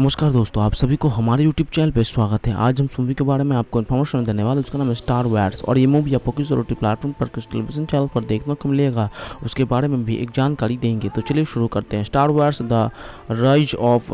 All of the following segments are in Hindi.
नमस्कार दोस्तों, आप सभी को हमारे यूट्यूब चैनल पे स्वागत है। आज हम इस मूवी के बारे में आपको इन्फॉर्मेशन देने वाले। उसका नाम है स्टार वॉर्स और ये मूवी आपको किस OTT प्लेटफॉर्म पर, किस टेलीविजन चैनल पर देखने को मिलेगा, उसके बारे में भी एक जानकारी देंगे। तो चलिए शुरू करते हैं। Star Wars the rise of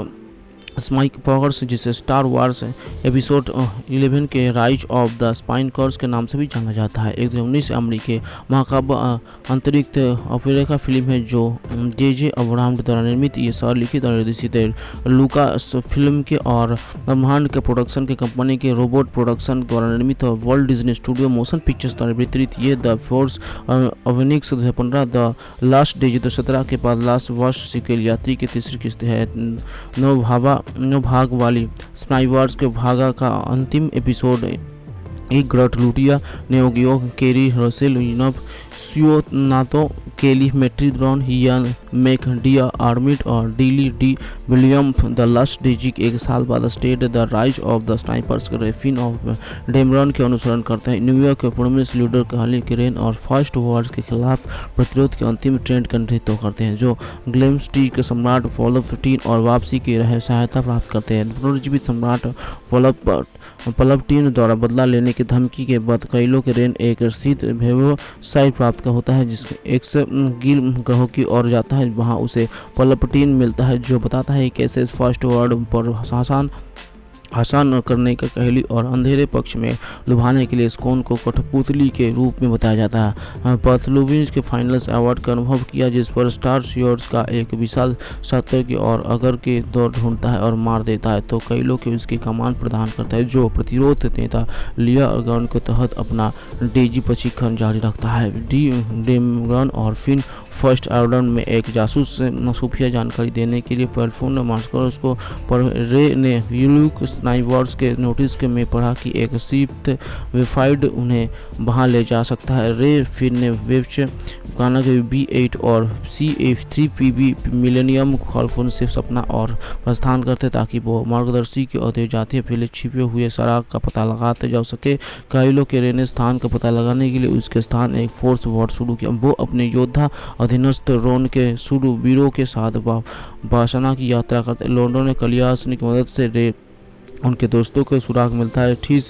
spike powers, जिसे स्टार वार्स एपिसोड 11 के राइज ऑफ द स्पाइन कर्स के नाम से भी जाना जाता है, एक 2019 अमरीकी महाकाव्य अंतरिक्ष अफ्रीका फिल्म है जो जे अब्राहम द्वारा निर्मित, ये सर लिखित और निर्देशित है। लुकास फिल्म के और ब्रह्मांड के प्रोडक्शन के कंपनी के रोबोट प्रोडक्शन द्वारा निर्मित और world Disney studio motion pictures द्वारा वितरित ये द फोर्स अवेनिक्स 2015, द लास्ट डेज 2017 के बाद लास्ट वॉश सीक्वल यात्री की तीसरी किस्त है। नौ भाग वाली स्पाई वॉर्स के भागा का अंतिम एपिसोड एक ग्रट लुटिया नेओगियो केरी रसेल यूनब सियोनातो केली मेट्रीड्रॉन हियान मेक डिया आर्मिड और डीली डी विलियम द लास्ट डेजिक एक साल बाद state the rise of the snipers के रेफिन ऑफ डेमरन के अनुसरण करते हैं। न्यूयॉर्क के प्रोमिस लीडर कहाली किरेन और फर्स्ट वॉर्स के खिलाफ प्रतिरोध के अंतिम ट्रेंड का नेतृत्व करते हैं, जो ग्लेमस्टी के सम्राट पलपटीन और वापसी की रहे सहायता प्राप्त करते हैं। पुनर्जीवित सम्राट पलपटीन द्वारा बदला लेने की धमकी के बाद कैलो किरेन एक स्थित व्यवसाय प्राप्त का होता है, जिसके एक से गिर ग्रहों की ओर जाता है। वहां उसे पलपटीन मिलता है जो बताता है कि कैसे फर्स्ट वर्ल्ड पर आसान करने का कहली और अंधेरे पक्ष में लुभाने के लिए स्कोन को कठपुतली के रूप में बताया जाता है। पथलुविंस के फाइनल्स अवार्ड का अनुभव किया, जिस पर स्टार योर्स का एक विशाल सत्तर की और अगर के दौर ढूंढता है और मार देता है, तो कई लोग उसकी कमान प्रदान करता है, जो प्रतिरोध नेता लिया अगन के तहत अपना डेजी प्रशिक्षण जारी रखता है। डी डेमगन और फिन फर्स्ट ऑर्डर में एक जासूस से खुफिया जानकारी देने के लिए प्लेटफॉर्म मास्कर्स को पर रे ने यूलूक स्नाइवर्स के नोटिस के में पढ़ा कि एक सीप्त वेफाइड उन्हें वहां ले जा सकता है। रे फिर ने वेब्च गाना के B8 और CF3PB मिलेनियम खालफोन से सपना और प्रस्थान करते ताकि वो मार्गदर्शी के अधे जाते फैले छिपे हुए सराग का पता लगाते जा सके। काइलो के रे ने स्थान का पता लगाने के लिए उसके स्थान एक फोर्स वॉर शुरू किया। वो अपने योद्धा अधीनस्थ रोन के सूरवीरों के साथ बासना की यात्रा करते। लॉन्डो ने कलियासनी की मदद से रे उनके दोस्तों को सुराग मिलता है। ठीक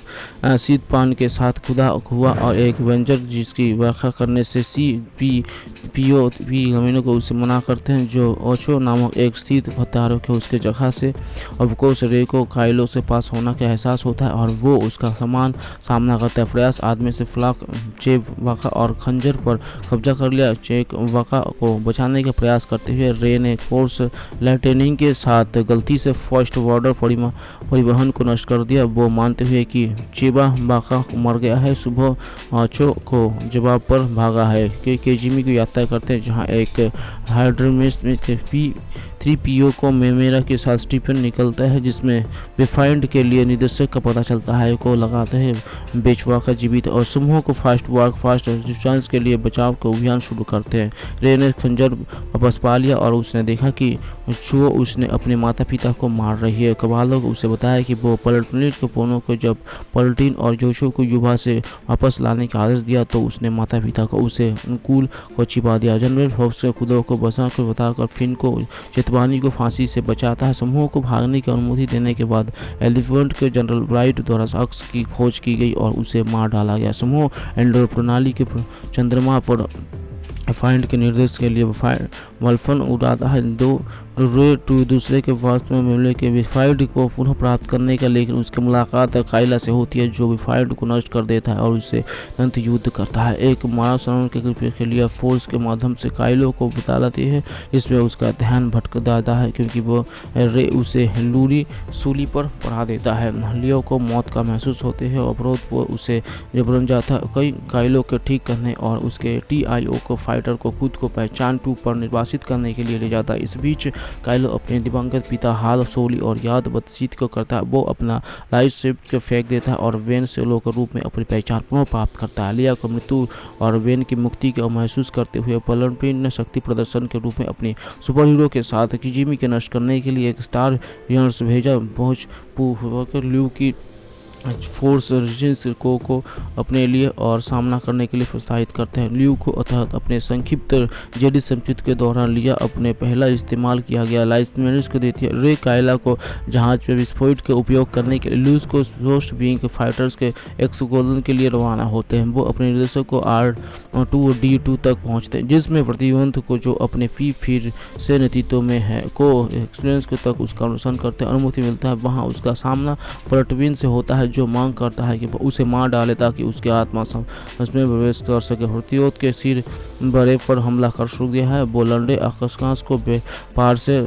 शीत पान के साथ खुदा हुआ और एक वेंजर जिसकी व्याख्या करने से CPO जमीनों को उससे मना करते हैं, जो ओचो नामक एक स्थित हत्यारों के उसके जगह से ऑफकोर्स रे को काइलो से पास होना का एहसास होता है और वो उसका समान सामना करता है। प्रयास आदमी से फ्लाक चेक वाका और खंजर पर कब्जा कर लिया। चेक वाका को बचाने का प्रयास करते हुए रे ने कोर्स लाइटनिंग के साथ गलती से फर्स्ट बॉर्डर परिवहन को नष्ट कर दिया। वो मानते हुए कि चेबा बाका मर गया है, सुबह आचो को जवाब पर भागा है कि केजिमी को यात्रा करते हैं, जहां एक हाइड्रोमिस के 3PO को मेमेरा के साथ स्टीफन निकलता है, जिसमें विफाइंड के लिए निदेशक का पता चलता है को लगाते हैं बेचवा का जीवित और समूह को फास्ट डिस्टेंस के लिए बचाव का अभियान शुरू करते हैं। रे ने खंजर वापस पा लिया और उसने देखा कि चुओ उसने अपने माता पिता को मार रही है। कबालों को उसे बताया कि वो पलटनीट के पोनों को जब पलटीन और जोशो को युवा से वापस लाने का आदेश दिया तो उसने माता पिता को उसे अनुकूल को छिपा दिया। जनरल फोक्स के खुदों को बसा को बताकर फिन को चेतवानी को फांसी से बचाता है। समूह को भागने की अनुमति देने के बाद एलिफेंट के जनरल ब्राइट द्वारा शख्स की खोज की गई और उसे मार डाला गया। समूह एंड्रो प्रणाली के चंद्रमा पर फाइंड के निर्देश के लिए वल्फन उड़ाता है। दूसरे के वास्तव में मिले के विफाइड को पुनः प्राप्त करने का, लेकिन उसकी मुलाकात काइला से होती है जो विफाइड को नष्ट कर देता है और उससे अंत युद्ध करता है। एक मानव शरण के लिए फोर्स के माध्यम से काइलो को बता लाती है, जिसमें उसका ध्यान भटक जाता है क्योंकि वो रे उसे सूली पर पढ़ा देता है। लियो को मौत का महसूस होते हैं। अवरोध वो उसे जबरन जाता है कई काइलो के ठीक करने और उसके TIO को फाइटर को खुद को पहचान 2 पर निर्वासित करने के लिए ले जाता है। इस बीच काइलो अपने दिवंगत पिता हाल सोली और याद बातचीत को करता है। वो अपना लाइफ शिफ्ट को फेंक देता है और वेन सेलो के रूप में अपनी पहचान पुनः प्राप्त करता है। लिया को मृत्यु और वेन की मुक्ति को महसूस करते हुए पलटनीट ने शक्ति प्रदर्शन के रूप में अपनी सुपर हीरो के साथ किजिमी के नष्ट करने के लिए एक स्टार यर्स भेजा। ल्यू की फोर्स रेजिस्टेंस को अपने लिए और सामना करने के लिए प्रोत्साहित करते हैं। ल्यू को अतः अपने संक्षिप्त जेडी समझौते के दौरान लिया अपने पहला इस्तेमाल किया गया लाइसेंस को देती है। रे कायला को जहाज पे विस्फोट के उपयोग करने के लिए लूज को रोस्ट विंग फाइटर्स के एक्सगोलन के लिए रवाना होते हैं। वो अपने निर्देशक को R2D2 तक पहुंचते हैं, जिसमें प्रतिबंध को जो अपने फिर से नेतृत्व में है को एक्सपीरियंस को तक उसका अनुसरण करते हैं अनुमति मिलता है। वहाँ उसका सामना फ्लटविन से होता है जो मांग करता है कि उसे मार डाले ताकि उसकी आत्मा उसमें प्रवेश कर सके। प्रतिरोध के सिर बड़े पर हमला कर शुरू दिया है। वो लंडे आकाश को पार से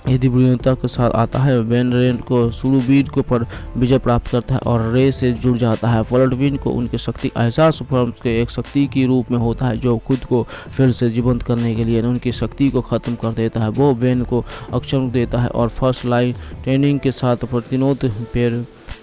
यदि बुद्धिमत्ता के साथ आता है। वेन रेन को सुरुबीर को पर विजय प्राप्त करता है और रे से जुड़ जाता है। फ्लटविन को उनके शक्ति एहसास फॉर्म्स के एक शक्ति के रूप में होता है जो खुद को फिर से जीवंत करने के लिए उनकी शक्ति को खत्म कर देता है। वो वेन को अक्षम देता है और फर्स्ट लाइन ट्रेनिंग के साथ प्रतिरोध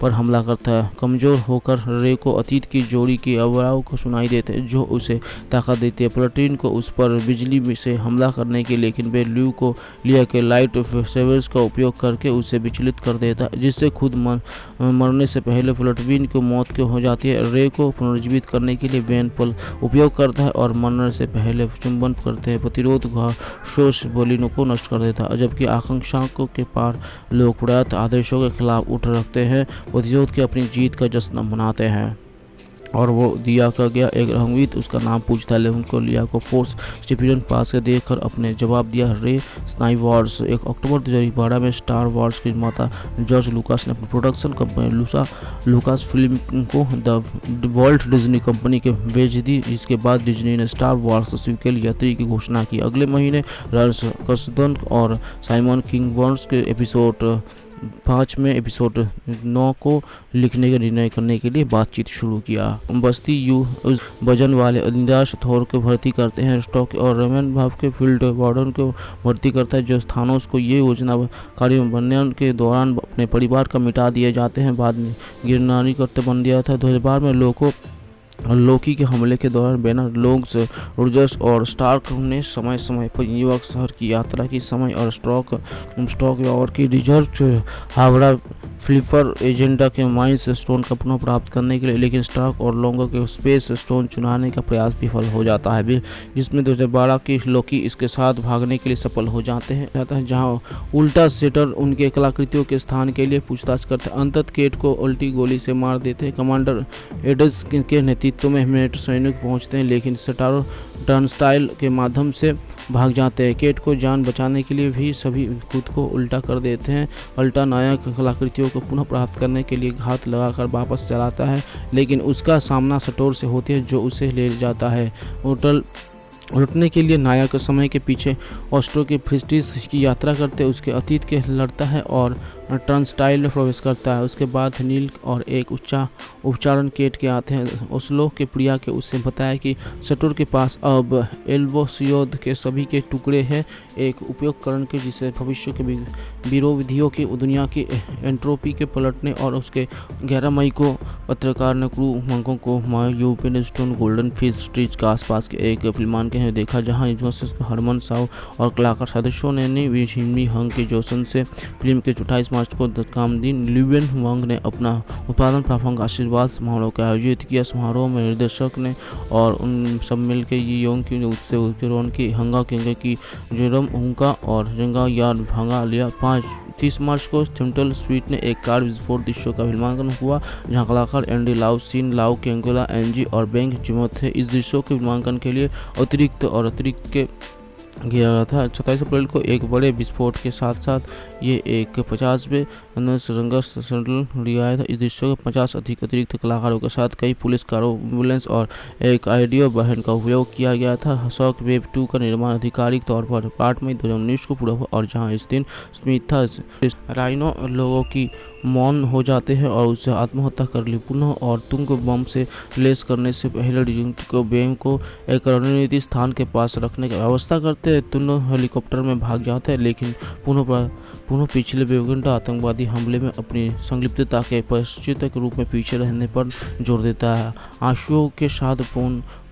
पर हमला करता है। कमजोर होकर रे को अतीत की जोड़ी की आवाज़ को सुनाई देते हैं जो उसे ताकत देती है। प्लटून को उस पर बिजली से हमला करने के लेकिन वे ल्यू को लिया के लाइट सेवर्स का उपयोग करके उसे विचलित कर देता है, जिससे खुद मरने से पहले प्लटून को मौत हो जाती है। रे को पुनर्जीवित करने के लिए वेन पल उपयोग करता है और मरने से पहले चुंबन करते हैं प्रतिरोध घोष बोलिनों को नष्ट कर देता है। जबकि आकांक्षाओं के पार लोग प्रयात आदेशों के खिलाफ उठ रखते हैं, प्रतिरोध की अपनी जीत का जश्न मनाते हैं। और वो दिया का गया एक रंगवीत उसका नाम पूछता है, लेकिन उनको लिया को फोर्स स्टिपियन पास के देखकर अपने जवाब दिया। रे स्नाई वॉर्स 1 अक्टूबर 2012 में स्टार वॉर्स के निर्माता जॉर्ज लुकास ने अपनी प्रोडक्शन कंपनी लुकास फिल्म को द वॉल्ट डिज्नी कंपनी के बेच दी, जिसके बाद डिज्नी ने स्टार वॉर्स सीक्वल यात्री की घोषणा की। अगले महीने रॉल्स कसदन और साइमन किंगबर्न्स के एपिसोड 5 में एपिसोड 9 को लिखने का निर्णय करने के लिए बातचीत शुरू किया। बस्ती यू उस वजन वाले निराश थोर को भर्ती करते हैं। स्टॉक और रमन भाव के फील्ड वार्डन को भर्ती करता है जो थानोस को ये योजनाकारी बनने के दौरान अपने परिवार का मिटा दिए जाते हैं। बाद में गिरनारी करते बन दिया था। 2012 में लोकी के हमले के दौरान बैनर लोग्स रोजर्स और स्टार्क ने समय समय पर न्यूयॉर्क शहर की यात्रा की समय और स्टॉक और की रिजर्व हावड़ा फ्लिपर एजेंडा के माइंस स्टोन का पुनः प्राप्त करने के लिए, लेकिन स्टार्क और लोंगो के स्पेस स्टोन चुनाने का प्रयास विफल हो जाता है, जिसमें 2012 की लोकी इसके साथ भागने के लिए सफल हो जाते हैं जहां उल्टा सेटर उनके कलाकृतियों के स्थान के लिए पूछताछ करते हैं। अंततः केट को उल्टी गोली से मार देते हैं। कमांडर एडस के नेतृत्व में मिलिट्री सैनिक पहुंचते हैं, लेकिन सटारो टर्नस्टाइल के माध्यम से भाग जाते हैं। केट को जान बचाने के लिए भी सभी खुद को उल्टा कर देते हैं। अल्टा नायक कलाकृतियों को पुनः प्राप्त करने के लिए घात लगाकर वापस चलाता है, लेकिन उसका सामना सटोर से होती है जो उसे ले जाता है। उलटने के लिए नायक समय के पीछे ऑस्ट्रो के फ्रिस्टिस की यात्रा करते उसके अतीत के लड़ता है और टर्नस्टाइल में प्रवेश करता है। उसके बाद नील और एक उपचारण केट के आते हैं। ओस्लो के प्रिया के उससे बताया कि सटोर के पास अब एल्बोसियोद के सभी के टुकड़े हैं, एक उपयोगकरण के जिसे भविष्य के विरोधियों की दुनिया की एंट्रोपी के पलटने। और उसके 11 मई को पत्रकार ने क्रू मंकों को European stone golden fish street के आसपास के एक फिल्मान के देखा, जहां हरमन साव और कलाकार सदस्यों ने हिमी हंग के जोशन से फिल्म के 28 मार्च को कामदीन लिवेन वांग ने अपना उत्पादन प्रापंग आशीर्वाद समारोह का आयोजित किया। समारोह में निर्देशक ने और उन सब मिल के योंग की उत्सव की हंगा केंगे की जेरम उंका और जंगा याद भांगा लिया। 30 मार्च को सेंट्रल स्वीट ने एक कार विस्फोट दृश्यों का फिल्मांकन हुआ, जहां कलाकार एंडी लाउ, सीन लाउ, केंगोला, एनजी और बैंक जिमो थे। इस दृश्यों के फिल्मांकन के लिए अतिरिक्त के गया था। 27 अप्रैल को एक बड़े विस्फोट के साथ साथ ये एक 50वें रंगस सेंट्रल लिया था। इस दृश्यों के 50 अतिरिक्त कलाकारों के साथ कई पुलिस कारों, एम्बुलेंस और एक ऑडियो वाहन का उपयोग किया गया था। शॉक वेव 2 का निर्माण आधिकारिक तौर पर 8 मई 2019 को पूरा हुआ और जहां इस दिन स्मिथ राइनो लोगों की मौन हो जाते हैं और उससे आत्महत्या कर ली। पुनः और तुंग बम से लेस करने से पहले को बेम को एक रणनीति स्थान के पास रखने की व्यवस्था करते हैं। दोनों हेलीकॉप्टर में भाग जाते हैं, लेकिन पुनः पिछले 2 घंटा आतंकवादी हमले में अपनी संलिप्तता के परिचित के रूप में पीछे रहने पर जोर देता है। आंसुओं के साथ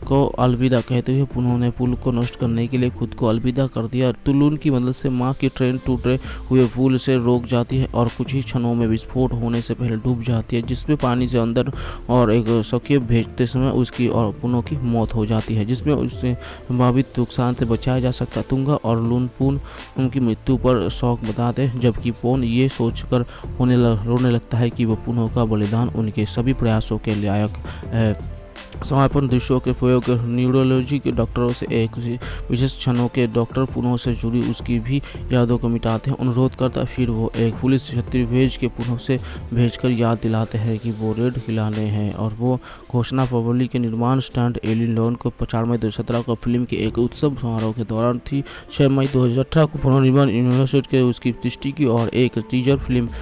को अलविदा कहते हुए उन्होंने पुल को नष्ट करने के लिए खुद को अलविदा कर दिया। टूलून की मदद से माँ की ट्रेन टूटे हुए पुल से रोक जाती है और कुछ ही क्षणों में विस्फोट होने से पहले डूब जाती है, जिसमें पानी से अंदर और एक संकेत भेजते समय उसकी और पुनः की मौत हो जाती है, जिसमें उससे संभावित नुकसान से बचाया जा सकता। तुंगा और लूनपून उनकी मृत्यु पर शौक बताते हैं, जबकि पोन ये सोचकर रोने लगता है कि वह पुनः का बलिदान उनके सभी प्रयासों के लायक है। समापन दृश्यों के प्रयोग न्यूरोलॉजी के डॉक्टरों से एक विशेष क्षणों के डॉक्टर पुनः से जुड़ी उसकी भी यादों को मिटाते हैं, अनुरोध करता। फिर वो एक पुलिस छतरी पुनः से भेजकर याद दिलाते हैं कि वो रेड खिलाने हैं और वो घोषणा पवली के निर्माण स्टैंड एलिन लॉन को 4 मई 2017 को फिल्म के एक उत्सव समारोह के दौरान थी। 6 मई 2018 को पुनर्निर्माण यूनिवर्सिटी के उसकी दृष्टि की और एक टीजर फिल्म